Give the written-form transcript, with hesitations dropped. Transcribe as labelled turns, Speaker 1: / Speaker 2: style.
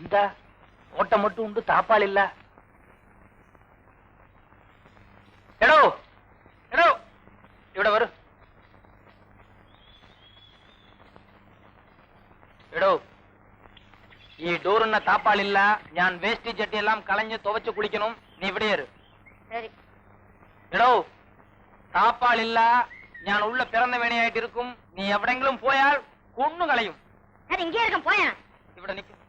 Speaker 1: இந்த ஓட்ட மட்டும் உண்டு, தாப்பால் இல்ல. എടോ എടോ ഇവിടെ വരൂ. എടോ ഈ ഡോറിന് താപ്പാലില്ല. ഞാൻ വേസ്റ്റ് ചട്ടിയെല്ലാം കളഞ്ഞ് തുവച്ച് കുളിക്കണം. നീ ഇവിടെ ഇരു. എടോ താപ്പാലില്ല. ഞാൻ ഉള്ള പിറന്ന വേണയായിട്ട് ഇരിക്കും. നീ എവിടെങ്കിലും പോയാൽ കൊന്നു കളയും.
Speaker 2: ഇങ്ങനെ இருக்கும் போயா.
Speaker 1: ഇവിടെ നിൽക്കും.